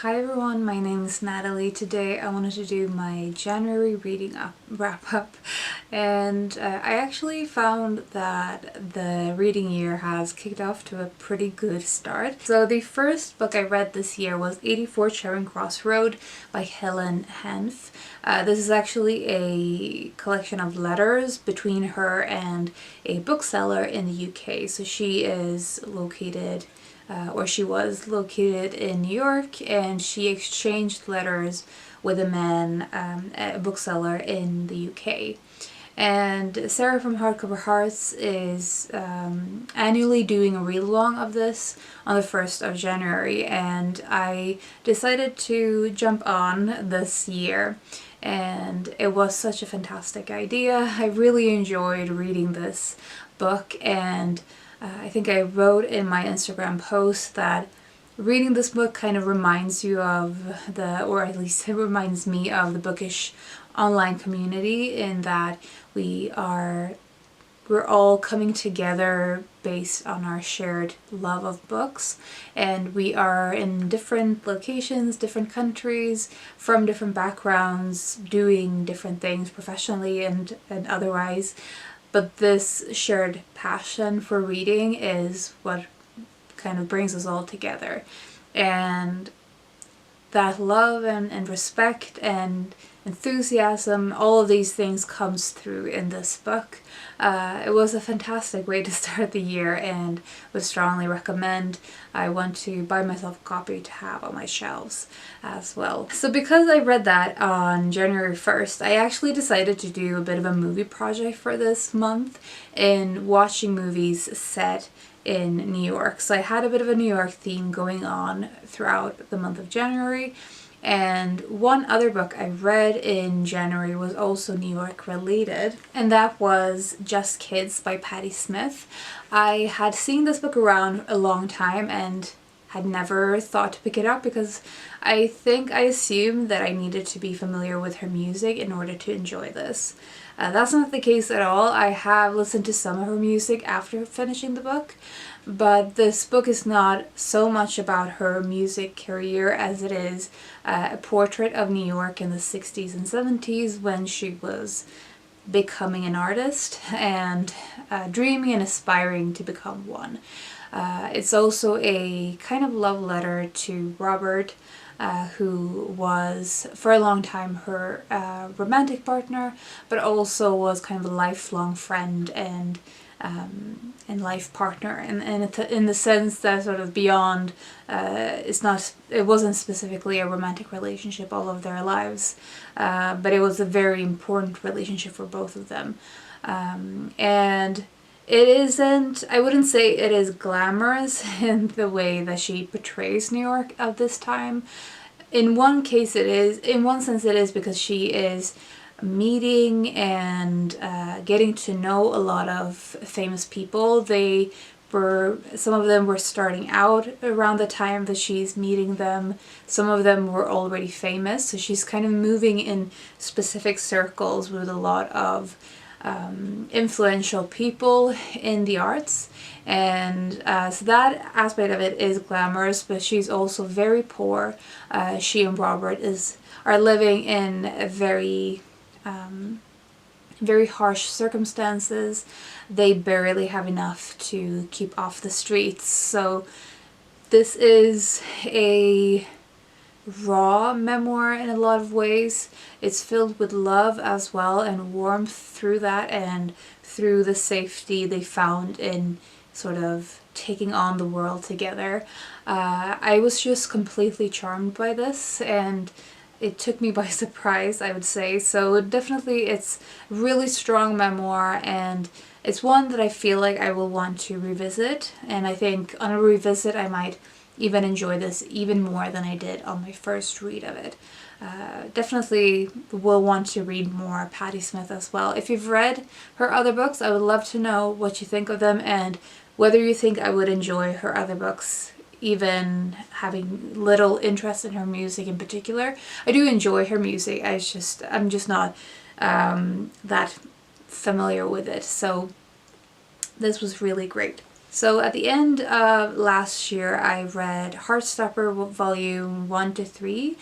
Hi everyone, my name is Natalie. Today I wanted to do my January reading wrap up, and I actually found that the reading year has kicked off to a pretty good start. So the first book I read this year was 84 Charing Crossroad by Helen Hanff. This is actually a collection of letters between her and a bookseller in the UK. So she is located or she was located in New York, and she exchanged letters with a man, a bookseller in the UK. And Sarah from Hardcover Hearts is annually doing a read-along of this on the 1st of January, and I decided to jump on this year. And it was such a fantastic idea. I really enjoyed reading this book, and I think I wrote in my Instagram post that reading this book kind of reminds you of or at least it reminds me of the bookish online community, in that we're all coming together based on our shared love of books, and we are in different locations, different countries, from different backgrounds, doing different things professionally and otherwise. But this shared passion for reading is what kind of brings us all together. And that love and respect and enthusiasm, all of these things comes through in this book. It was a fantastic way to start the year, and would strongly recommend. I want to buy myself a copy to have on my shelves as well. So because I read that on January 1st, I actually decided to do a bit of a movie project for this month in watching movies set in New York. So I had a bit of a New York theme going on throughout the month of January. And one other book I read in January was also New York related, and that was Just Kids by Patti Smith. I had seen this book around a long time and had never thought to pick it up, because I think I assumed that I needed to be familiar with her music in order to enjoy this. That's not the case at all. I have listened to some of her music after finishing the book, but this book is not so much about her music career as it is a portrait of New York in the 60s and 70s, when she was becoming an artist and dreaming and aspiring to become one. It's also a kind of love letter to Robert, who was for a long time her romantic partner, but also was kind of a lifelong friend and life partner, and in the sense that sort of beyond, it wasn't specifically a romantic relationship all of their lives, but it was a very important relationship for both of them, and it isn't, I wouldn't say it is glamorous in the way that she portrays New York at this time. In one case it is, in one sense it is, because she is meeting and getting to know a lot of famous people. Some of them were starting out around the time that she's meeting them. Some of them were already famous, so she's kind of moving in specific circles with a lot of influential people in the arts, and so that aspect of it is glamorous, but she's also very poor. She and Robert are living in very harsh circumstances. They barely have enough to keep off the streets. So this is a raw memoir in a lot of ways. It's filled with love as well, and warmth through that, and through the safety they found in sort of taking on the world together. I was just completely charmed by this, and it took me by surprise, I would say. So definitely it's really strong memoir, and it's one that I feel like I will want to revisit, and I think on a revisit I might even enjoy this even more than I did on my first read of it. Definitely will want to read more Patti Smith as well. If you've read her other books, I would love to know what you think of them, and whether you think I would enjoy her other books, even having little interest in her music in particular. I do enjoy her music, I'm just not that familiar with it, so this was really great. So at the end of last year, I read Heartstopper volume 1 to 3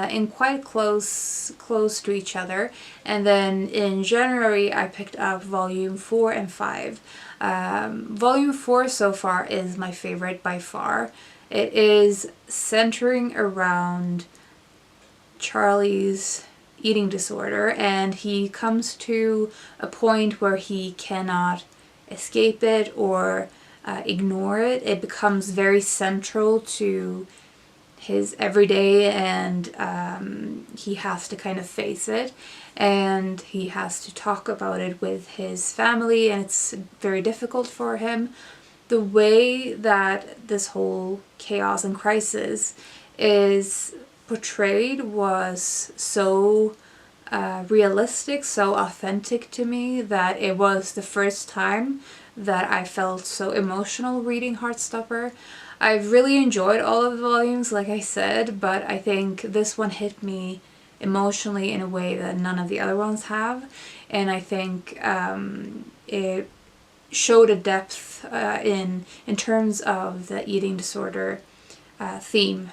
in quite close to each other. And then in January, I picked up volume 4 and 5. Volume 4 so far is my favorite by far. It is centering around Charlie's eating disorder, and he comes to a point where he cannot escape it or ignore it. It becomes very central to his everyday, and he has to kind of face it, and he has to talk about it with his family, and it's very difficult for him. The way that this whole chaos and crisis is portrayed was so realistic, so authentic to me, that it was the first time that I felt so emotional reading Heartstopper. I've really enjoyed all of the volumes, like I said, but I think this one hit me emotionally in a way that none of the other ones have, and I think it showed a depth in terms of the eating disorder theme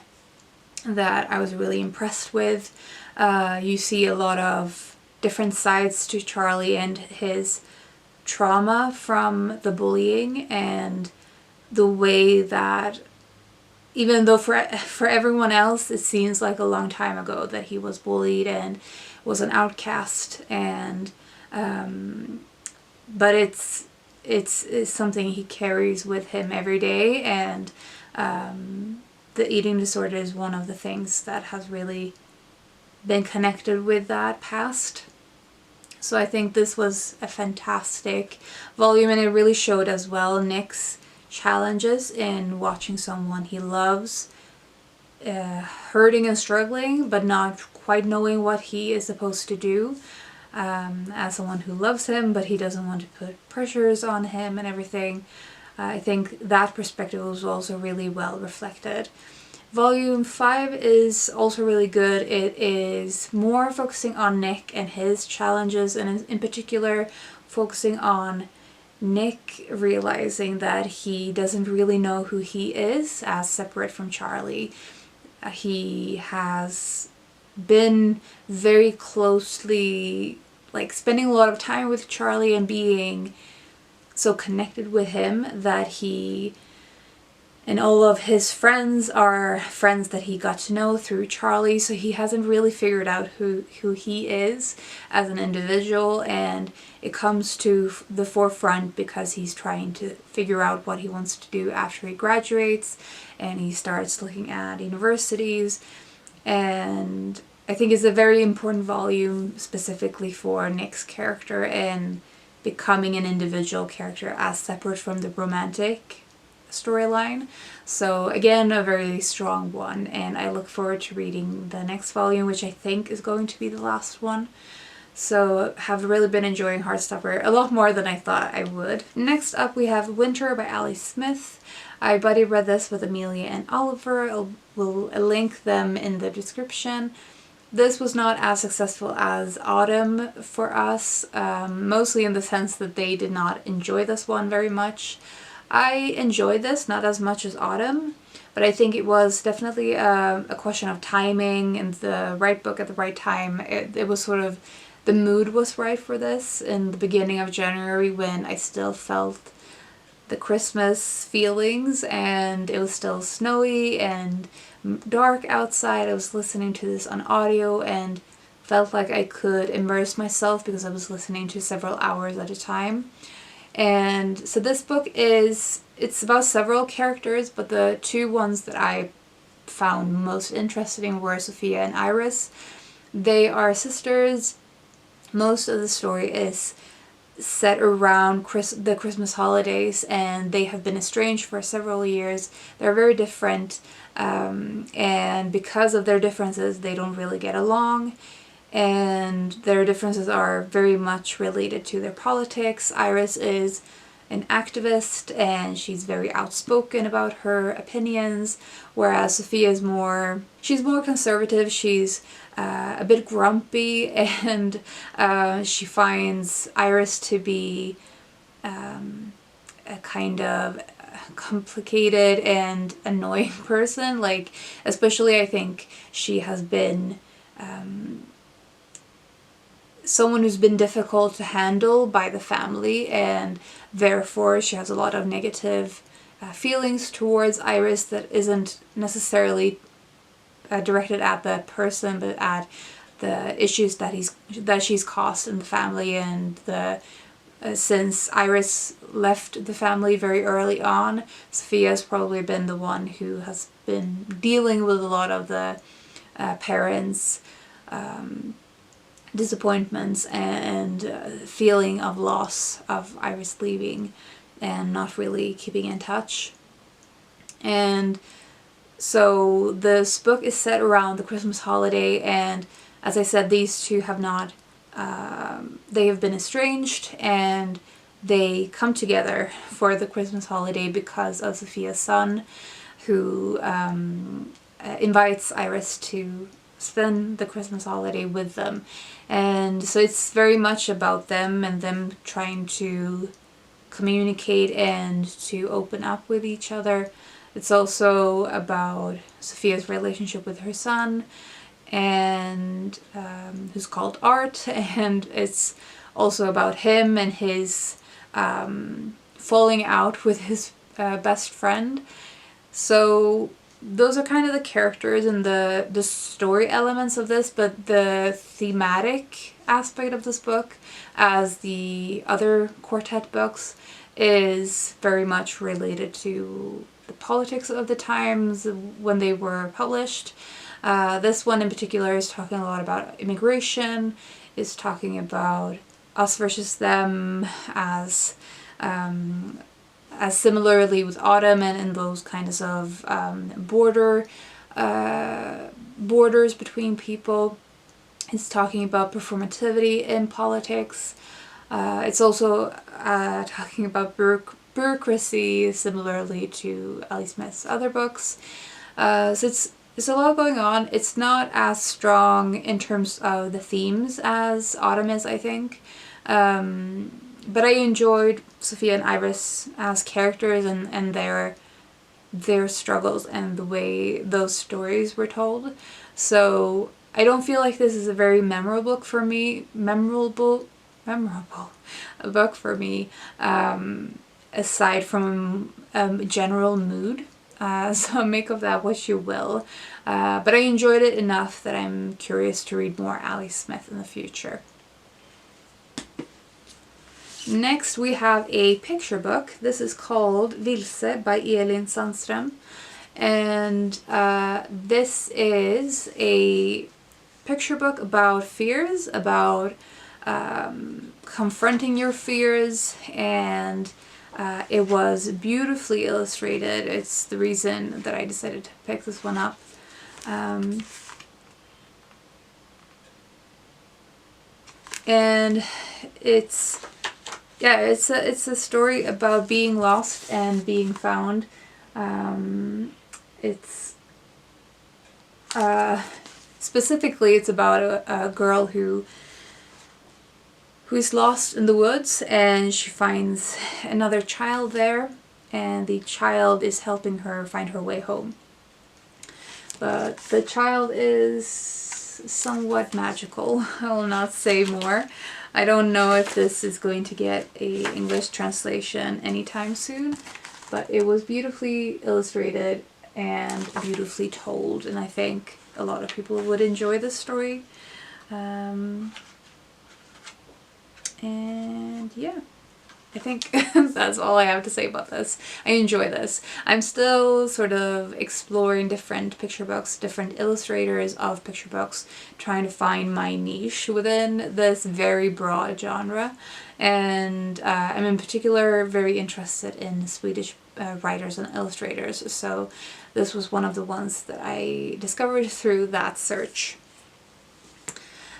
that I was really impressed with. You see a lot of different sides to Charlie and his trauma from the bullying, and the way that, even though for everyone else it seems like a long time ago that he was bullied and was an outcast, and but it's something he carries with him every day, and the eating disorder is one of the things that has really been connected with that past. So I think this was a fantastic volume, and it really showed as well Nick's challenges in watching someone he loves hurting and struggling, but not quite knowing what he is supposed to do, as someone who loves him, but he doesn't want to put pressures on him and everything. I think that perspective was also really well reflected. Volume 5 is also really good. It is more focusing on Nick and his challenges, and in particular focusing on Nick realizing that he doesn't really know who he is as separate from Charlie. He has been very closely, like, spending a lot of time with Charlie and being so connected with him that he and all of his friends are friends that he got to know through Charlie, so he hasn't really figured out who he is as an individual, and it comes to the forefront because he's trying to figure out what he wants to do after he graduates, and he starts looking at universities. And I think it's a very important volume specifically for Nick's character and becoming an individual character as separate from the romantic storyline. So again, a very strong one, and I look forward to reading the next volume, which I think is going to be the last one. So have really been enjoying Heartstopper a lot more than I thought I would. Next up we have Winter by Ali Smith. I buddy read this with Amelia and Oliver. We'll link them in the description. This was not as successful as Autumn for us, mostly in the sense that they did not enjoy this one very much. I enjoyed this, not as much as Autumn, but I think it was definitely a question of timing and the right book at the right time. It was sort of, the mood was right for this in the beginning of January when I still felt the Christmas feelings, and it was still snowy and dark outside. I was listening to this on audio and felt like I could immerse myself because I was listening to several hours at a time. And so this book it's about several characters, but the two ones that I found most interesting were Sophia and Iris. They are sisters. Most of the story is set around the Christmas holidays, and they have been estranged for several years. They're very different, and because of their differences, they don't really get along. And their differences are very much related to their politics. Iris is an activist and she's very outspoken about her opinions, whereas Sophia is she's more conservative. She's a bit grumpy, and she finds Iris to be a kind of complicated and annoying person. Like, especially I think she has been someone who's been difficult to handle by the family, and therefore she has a lot of negative feelings towards Iris that isn't necessarily directed at the person, but at the issues that she's caused in the family. And the since Iris left the family very early on, Sophia's probably been the one who has been dealing with a lot of the parents' disappointments and feeling of loss of Iris leaving and not really keeping in touch. And so this book is set around the Christmas holiday, and as I said, these two have not, they have been estranged, and they come together for the Christmas holiday because of Sophia's son, who invites Iris to spend the Christmas holiday with them. And so it's very much about them and them trying to communicate and to open up with each other. It's also about Sophia's relationship with her son, and who's called Art, and it's also about him and his falling out with his best friend. So those are kind of the characters and the story elements of this, but the thematic aspect of this book, as the other quartet books, is very much related to the politics of the times when they were published. This one in particular is talking a lot about immigration, is talking about us versus them, as similarly with Autumn and those kinds of borders between people. It's talking about performativity in politics. It's also talking about bureaucracy, similarly to Ellie Smith's other books. So it's a lot going on. It's not as strong in terms of the themes as Autumn is, I think. But I enjoyed Sophia and Iris as characters and their struggles and the way those stories were told. So I don't feel like this is a very memorable book for me, aside from general mood. So make of that what you will. But I enjoyed it enough that I'm curious to read more Ellie Smith in the future. Next we have a picture book. This is called Vilse by Elin Sunstrom. And this is a picture book about fears, about confronting your fears, and it was beautifully illustrated. It's the reason that I decided to pick this one up. And it's a story about being lost and being found. Specifically, it's about a girl who's lost in the woods, and she finds another child there, and the child is helping her find her way home. But the child is somewhat magical. I will not say more. I don't know if this is going to get a English translation anytime soon, but it was beautifully illustrated and beautifully told, and I think a lot of people would enjoy this story. And yeah, I think that's all I have to say about this. I enjoy this. I'm still sort of exploring different picture books, different illustrators of picture books, trying to find my niche within this very broad genre. And I'm in particular very interested in Swedish writers and illustrators, so this was one of the ones that I discovered through that search.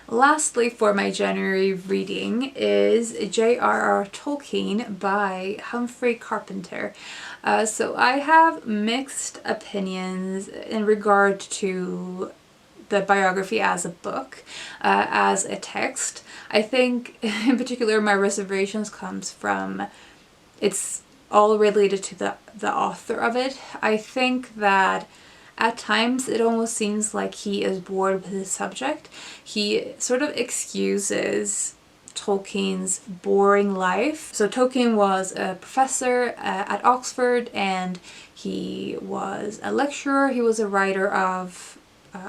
Lastly, for my January reading is J.R.R. Tolkien by Humphrey Carpenter. So I have mixed opinions in regard to the biography as a book, as a text. I think in particular my reservations comes from its all related to the author of it. I think that at times it almost seems like he is bored with his subject. He sort of excuses Tolkien's boring life. So Tolkien was a professor at Oxford, and he was a lecturer. He was a writer of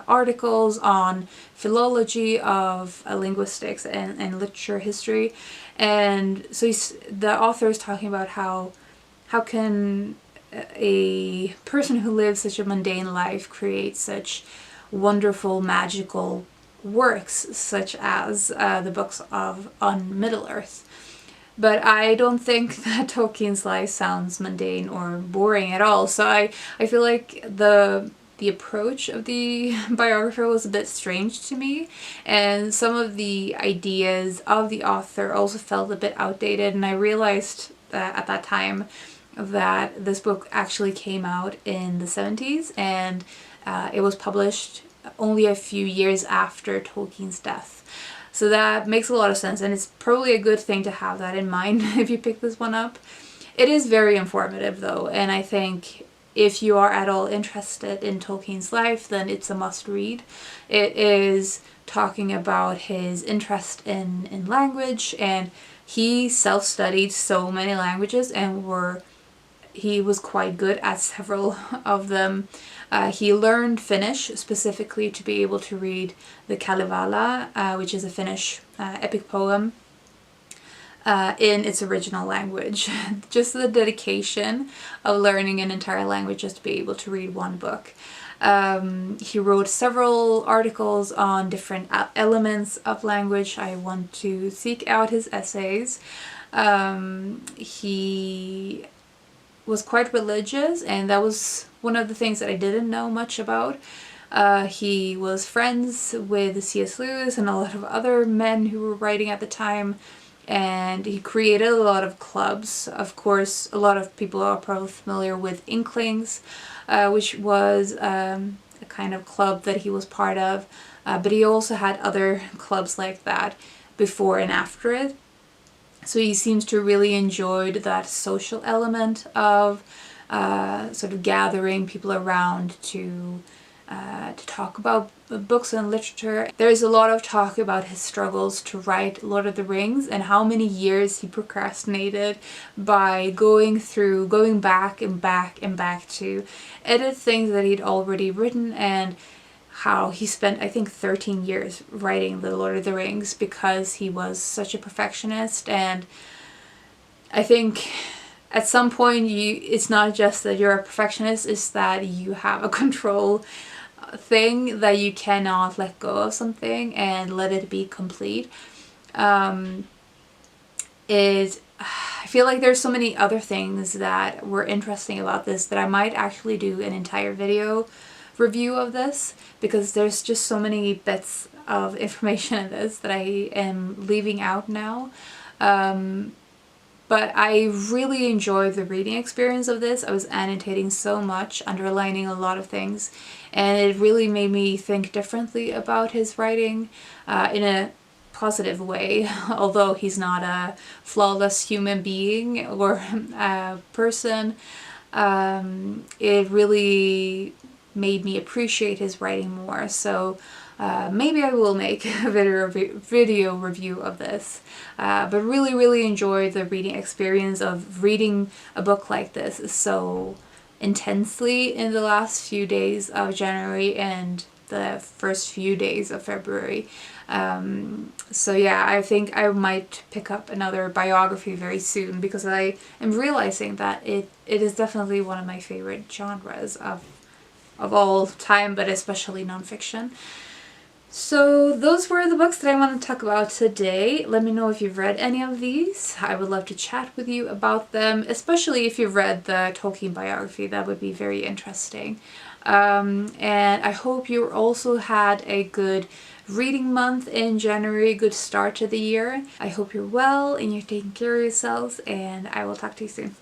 articles on philology, of linguistics and literature history. And so the author is talking about how can a person who lives such a mundane life create such wonderful, magical works, such as the books on Middle-earth. But I don't think that Tolkien's life sounds mundane or boring at all. So I feel like the approach of the biographer was a bit strange to me, and some of the ideas of the author also felt a bit outdated, and I realized at that time that this book actually came out in the 70s, and it was published only a few years after Tolkien's death. So that makes a lot of sense, and it's probably a good thing to have that in mind if you pick this one up. It is very informative though, and I think if you are at all interested in Tolkien's life, then it's a must read. It is talking about his interest in language, and he self-studied so many languages, and he was quite good at several of them. He learned Finnish specifically to be able to read the Kalevala, which is a Finnish epic poem, in its original language. Just the dedication of learning an entire language just to be able to read one book. He wrote several articles on different elements of language. I want to seek out his essays. He was quite religious, and that was one of the things that I didn't know much about. He was friends with C.S. Lewis and a lot of other men who were writing at the time, and he created a lot of clubs. Of course, a lot of people are probably familiar with Inklings, which was a kind of club that he was part of, but he also had other clubs like that before and after it. So he seems to really enjoyed that social element of sort of gathering people around to talk about books and literature. There's a lot of talk about his struggles to write Lord of the Rings and how many years he procrastinated by going back and back and back to edit things that he'd already written, and how he spent, I think, 13 years writing The Lord of the Rings because he was such a perfectionist. And I think at some point it's not just that you're a perfectionist, it's that you have a control thing that you cannot let go of something and let it be complete. I feel like there's so many other things that were interesting about this that I might actually do an entire video review of this, because there's just so many bits of information in this that I am leaving out now. But I really enjoyed the reading experience of this. I was annotating so much, underlining a lot of things, and it really made me think differently about his writing in a positive way. Although he's not a flawless human being or person, it really made me appreciate his writing more. So maybe I will make a video review of this. But really enjoyed the reading experience of reading a book like this so intensely in the last few days of January and the first few days of February. So yeah, I think I might pick up another biography very soon, because I am realizing that it is definitely one of my favorite genres of all time, but especially nonfiction. So those were the books that I want to talk about today. Let me know if you've read any of these. I would love to chat with you about them, especially if you've read the Tolkien biography. That would be very interesting. And I hope you also had a good reading month in January, good start to the year. I hope you're well and you're taking care of yourselves, and I will talk to you soon.